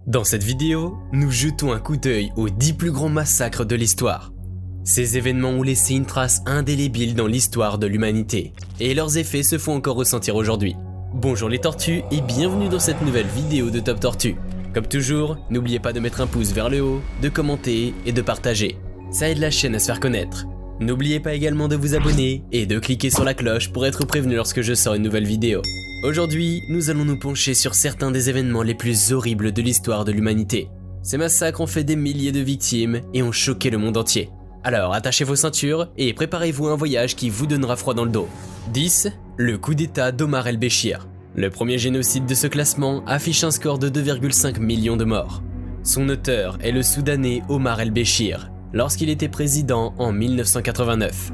Dans cette vidéo, nous jetons un coup d'œil aux 10 plus grands massacres de l'histoire. Ces événements ont laissé une trace indélébile dans l'histoire de l'humanité, et leurs effets se font encore ressentir aujourd'hui. Bonjour les tortues et bienvenue dans cette nouvelle vidéo de Top Tortue. Comme toujours, n'oubliez pas de mettre un pouce vers le haut, de commenter et de partager. Ça aide la chaîne à se faire connaître. N'oubliez pas également de vous abonner et de cliquer sur la cloche pour être prévenu lorsque je sors une nouvelle vidéo. Aujourd'hui, nous allons nous pencher sur certains des événements les plus horribles de l'histoire de l'humanité. Ces massacres ont fait des milliers de victimes et ont choqué le monde entier. Alors attachez vos ceintures et préparez-vous à un voyage qui vous donnera froid dans le dos. 10. Le coup d'état d'Omar el-Béchir. Le premier génocide de ce classement affiche un score de 2,5 millions de morts. Son auteur est le Soudanais Omar el-Béchir, lorsqu'il était président en 1989.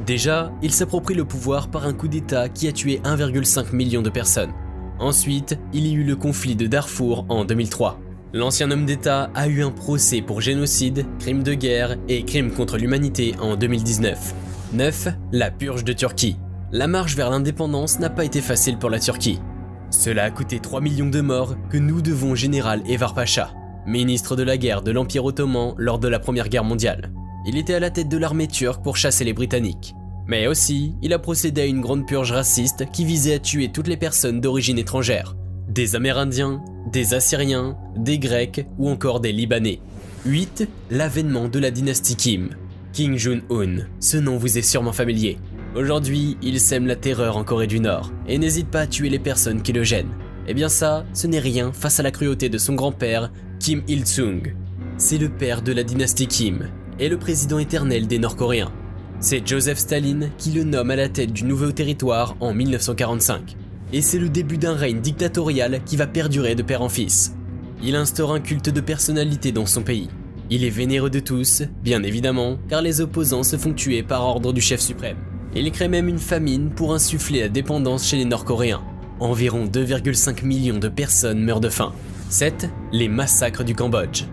Déjà, il s'approprie le pouvoir par un coup d'état qui a tué 1,5 million de personnes. Ensuite, il y eut le conflit de Darfour en 2003. L'ancien homme d'État a eu un procès pour génocide, crime de guerre et crime contre l'humanité en 2019. 9. La purge de Turquie. La marche vers l'indépendance n'a pas été facile pour la Turquie. Cela a coûté 3 millions de morts que nous devons au général Enver Pacha, ministre de la guerre de l'Empire ottoman lors de la Première Guerre mondiale. Il était à la tête de l'armée turque pour chasser les Britanniques. Mais aussi, il a procédé à une grande purge raciste qui visait à tuer toutes les personnes d'origine étrangère. Des Amérindiens, des Assyriens, des Grecs ou encore des Libanais. 8. L'avènement de la dynastie Kim. Kim Jong-un, ce nom vous est sûrement familier. Aujourd'hui, il sème la terreur en Corée du Nord et n'hésite pas à tuer les personnes qui le gênent. Eh bien ça, ce n'est rien face à la cruauté de son grand-père, Kim Il-sung. C'est le père de la dynastie Kim et le président éternel des Nord-Coréens. C'est Joseph Staline qui le nomme à la tête du nouveau territoire en 1945. Et c'est le début d'un règne dictatorial qui va perdurer de père en fils. Il instaure un culte de personnalité dans son pays. Il est vénéré de tous, bien évidemment, car les opposants se font tuer par ordre du chef suprême. Il crée même une famine pour insuffler la dépendance chez les Nord-Coréens. Environ 2,5 millions de personnes meurent de faim. 7. Les massacres du Cambodge.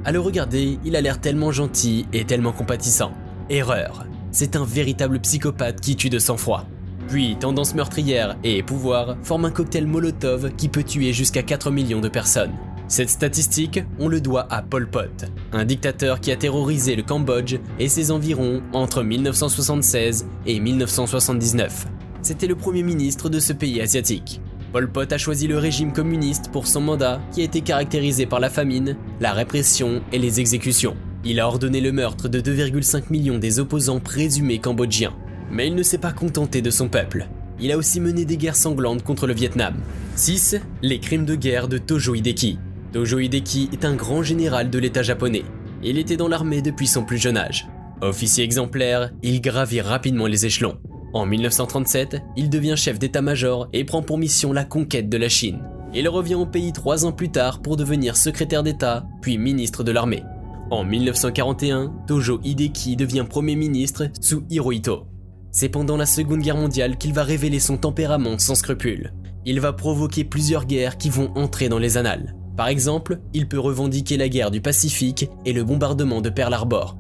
À le regarder, il a l'air tellement gentil et tellement compatissant. Erreur. C'est un véritable psychopathe qui tue de sang-froid. Puis, tendance meurtrière et pouvoir forment un cocktail Molotov qui peut tuer jusqu'à 4 millions de personnes. Cette statistique, on le doit à Pol Pot, un dictateur qui a terrorisé le Cambodge et ses environs entre 1976 et 1979. C'était le premier ministre de ce pays asiatique. Pol Pot a choisi le régime communiste pour son mandat qui a été caractérisé par la famine, la répression et les exécutions. Il a ordonné le meurtre de 2,5 millions des opposants présumés cambodgiens. Mais il ne s'est pas contenté de son peuple. Il a aussi mené des guerres sanglantes contre le Vietnam. 6. Les crimes de guerre de Tojo Hideki. Tojo Hideki est un grand général de l'État japonais. Il était dans l'armée depuis son plus jeune âge. Officier exemplaire, il gravit rapidement les échelons. En 1937, il devient chef d'état-major et prend pour mission la conquête de la Chine. Il revient au pays 3 ans plus tard pour devenir secrétaire d'État, puis ministre de l'armée. En 1941, Tojo Hideki devient premier ministre sous Hirohito. C'est pendant la Seconde Guerre mondiale qu'il va révéler son tempérament sans scrupules. Il va provoquer plusieurs guerres qui vont entrer dans les annales. Par exemple, il peut revendiquer la guerre du Pacifique et le bombardement de Pearl Harbor.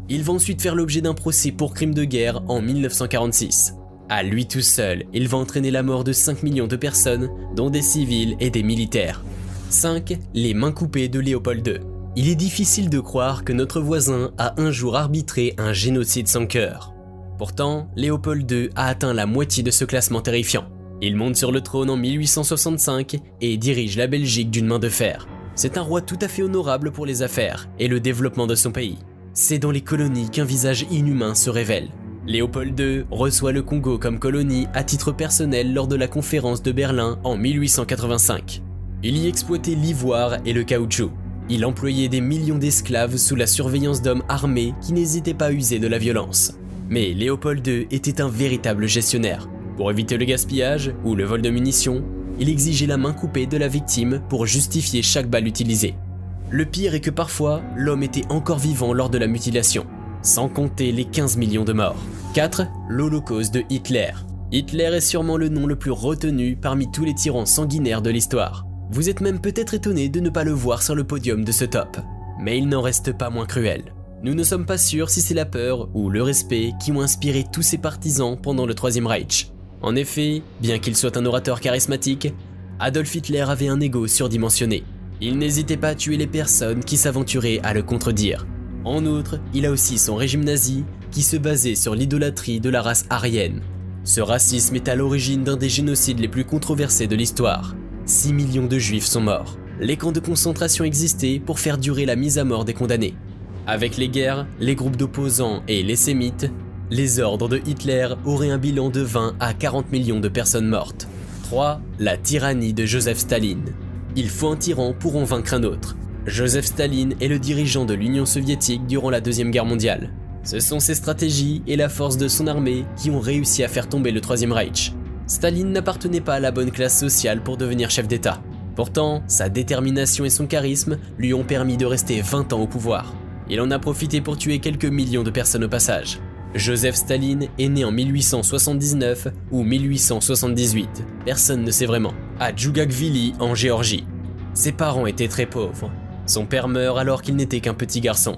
Il va ensuite faire l'objet d'un procès pour crime de guerre en 1946. À lui tout seul, il va entraîner la mort de 5 millions de personnes, dont des civils et des militaires. 5. Les mains coupées de Léopold II. Il est difficile de croire que notre voisin a un jour arbitré un génocide sans cœur. Pourtant, Léopold II a atteint la moitié de ce classement terrifiant. Il monte sur le trône en 1865 et dirige la Belgique d'une main de fer. C'est un roi tout à fait honorable pour les affaires et le développement de son pays. C'est dans les colonies qu'un visage inhumain se révèle. Léopold II reçoit le Congo comme colonie à titre personnel lors de la conférence de Berlin en 1885. Il y exploitait l'ivoire et le caoutchouc. Il employait des millions d'esclaves sous la surveillance d'hommes armés qui n'hésitaient pas à user de la violence. Mais Léopold II était un véritable gestionnaire. Pour éviter le gaspillage ou le vol de munitions, il exigeait la main coupée de la victime pour justifier chaque balle utilisée. Le pire est que parfois, l'homme était encore vivant lors de la mutilation, sans compter les 15 millions de morts. 4. L'Holocauste de Hitler. Hitler est sûrement le nom le plus retenu parmi tous les tyrans sanguinaires de l'histoire. Vous êtes même peut-être étonné de ne pas le voir sur le podium de ce top. Mais il n'en reste pas moins cruel. Nous ne sommes pas sûrs si c'est la peur ou le respect qui ont inspiré tous ses partisans pendant le Troisième Reich. En effet, bien qu'il soit un orateur charismatique, Adolf Hitler avait un ego surdimensionné. Il n'hésitait pas à tuer les personnes qui s'aventuraient à le contredire. En outre, il a aussi son régime nazi qui se basait sur l'idolâtrie de la race aryenne. Ce racisme est à l'origine d'un des génocides les plus controversés de l'histoire. 6 millions de juifs sont morts. Les camps de concentration existaient pour faire durer la mise à mort des condamnés. Avec les guerres, les groupes d'opposants et les sémites, les ordres de Hitler auraient un bilan de 20 à 40 millions de personnes mortes. 3. La tyrannie de Joseph Staline. Il faut un tyran pour en vaincre un autre. Joseph Staline est le dirigeant de l'Union soviétique durant la Deuxième Guerre mondiale. Ce sont ses stratégies et la force de son armée qui ont réussi à faire tomber le Troisième Reich. Staline n'appartenait pas à la bonne classe sociale pour devenir chef d'État. Pourtant, sa détermination et son charisme lui ont permis de rester 20 ans au pouvoir. Il en a profité pour tuer quelques millions de personnes au passage. Joseph Staline est né en 1879 ou 1878, personne ne sait vraiment, à Djougakvili en Géorgie. Ses parents étaient très pauvres. Son père meurt alors qu'il n'était qu'un petit garçon.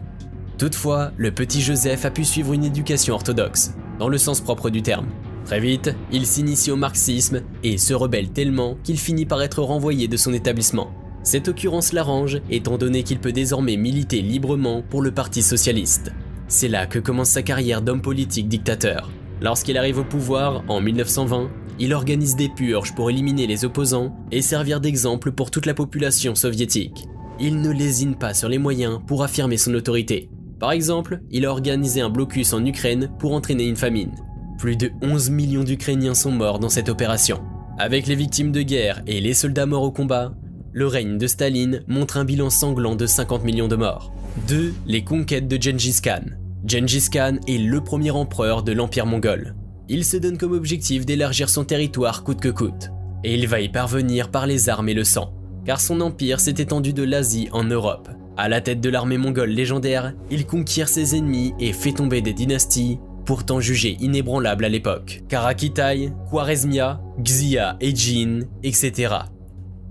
Toutefois, le petit Joseph a pu suivre une éducation orthodoxe, dans le sens propre du terme. Très vite, il s'initie au marxisme et se rebelle tellement qu'il finit par être renvoyé de son établissement. Cette occurrence l'arrange étant donné qu'il peut désormais militer librement pour le Parti socialiste. C'est là que commence sa carrière d'homme politique dictateur. Lorsqu'il arrive au pouvoir en 1920, il organise des purges pour éliminer les opposants et servir d'exemple pour toute la population soviétique. Il ne lésine pas sur les moyens pour affirmer son autorité. Par exemple, il a organisé un blocus en Ukraine pour entraîner une famine. Plus de 11 millions d'Ukrainiens sont morts dans cette opération. Avec les victimes de guerre et les soldats morts au combat, le règne de Staline montre un bilan sanglant de 50 millions de morts. 2. Les conquêtes de Gengis Khan. Gengis Khan est le premier empereur de l'Empire mongol. Il se donne comme objectif d'élargir son territoire coûte que coûte. Et il va y parvenir par les armes et le sang, car son empire s'est étendu de l'Asie en Europe. À la tête de l'armée mongole légendaire, il conquiert ses ennemis et fait tomber des dynasties, pourtant jugées inébranlables à l'époque. Karakitai, Khwarezmia, Xia et Jin, etc.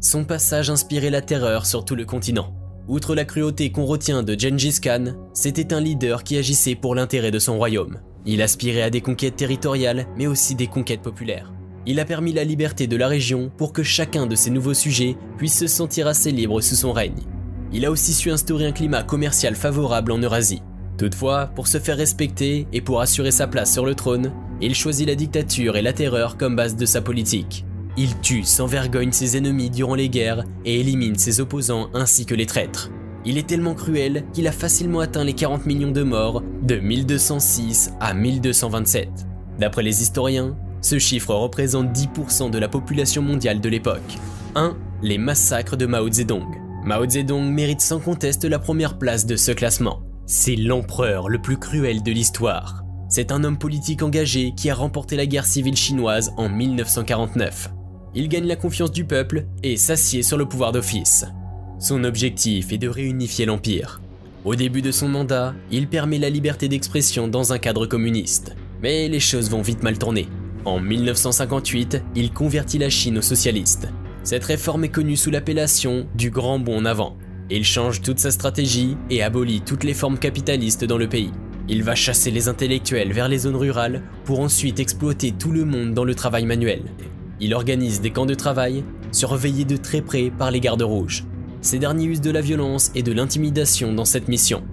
Son passage inspirait la terreur sur tout le continent. Outre la cruauté qu'on retient de Gengis Khan, c'était un leader qui agissait pour l'intérêt de son royaume. Il aspirait à des conquêtes territoriales, mais aussi des conquêtes populaires. Il a permis la liberté de la région pour que chacun de ses nouveaux sujets puisse se sentir assez libre sous son règne. Il a aussi su instaurer un climat commercial favorable en Eurasie. Toutefois, pour se faire respecter et pour assurer sa place sur le trône, il choisit la dictature et la terreur comme base de sa politique. Il tue sans vergogne ses ennemis durant les guerres et élimine ses opposants ainsi que les traîtres. Il est tellement cruel qu'il a facilement atteint les 40 millions de morts de 1206 à 1227. D'après les historiens, ce chiffre représente 10% de la population mondiale de l'époque. 1. Les massacres de Mao Zedong. Mao Zedong mérite sans conteste la première place de ce classement. C'est l'empereur le plus cruel de l'histoire. C'est un homme politique engagé qui a remporté la guerre civile chinoise en 1949. Il gagne la confiance du peuple et s'assied sur le pouvoir d'office. Son objectif est de réunifier l'empire. Au début de son mandat, il permet la liberté d'expression dans un cadre communiste. Mais les choses vont vite mal tourner. En 1958, il convertit la Chine au socialiste. Cette réforme est connue sous l'appellation du Grand Bond en avant. Il change toute sa stratégie et abolit toutes les formes capitalistes dans le pays. Il va chasser les intellectuels vers les zones rurales pour ensuite exploiter tout le monde dans le travail manuel. Il organise des camps de travail, surveillés de très près par les gardes rouges. Ces derniers usent de la violence et de l'intimidation dans cette mission.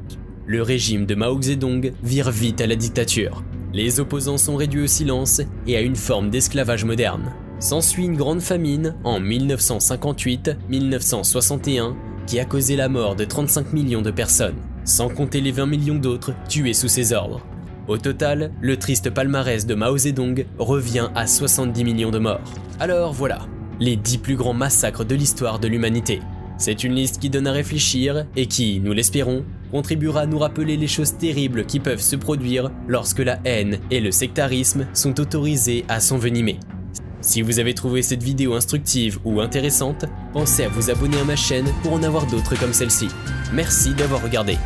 Le régime de Mao Zedong vire vite à la dictature. Les opposants sont réduits au silence et à une forme d'esclavage moderne. S'ensuit une grande famine en 1958-1961 qui a causé la mort de 35 millions de personnes, sans compter les 20 millions d'autres tués sous ses ordres. Au total, le triste palmarès de Mao Zedong revient à 70 millions de morts. Alors voilà, les 10 plus grands massacres de l'histoire de l'humanité. C'est une liste qui donne à réfléchir et qui, nous l'espérons, contribuera à nous rappeler les choses terribles qui peuvent se produire lorsque la haine et le sectarisme sont autorisés à s'envenimer. Si vous avez trouvé cette vidéo instructive ou intéressante, pensez à vous abonner à ma chaîne pour en avoir d'autres comme celle-ci. Merci d'avoir regardé.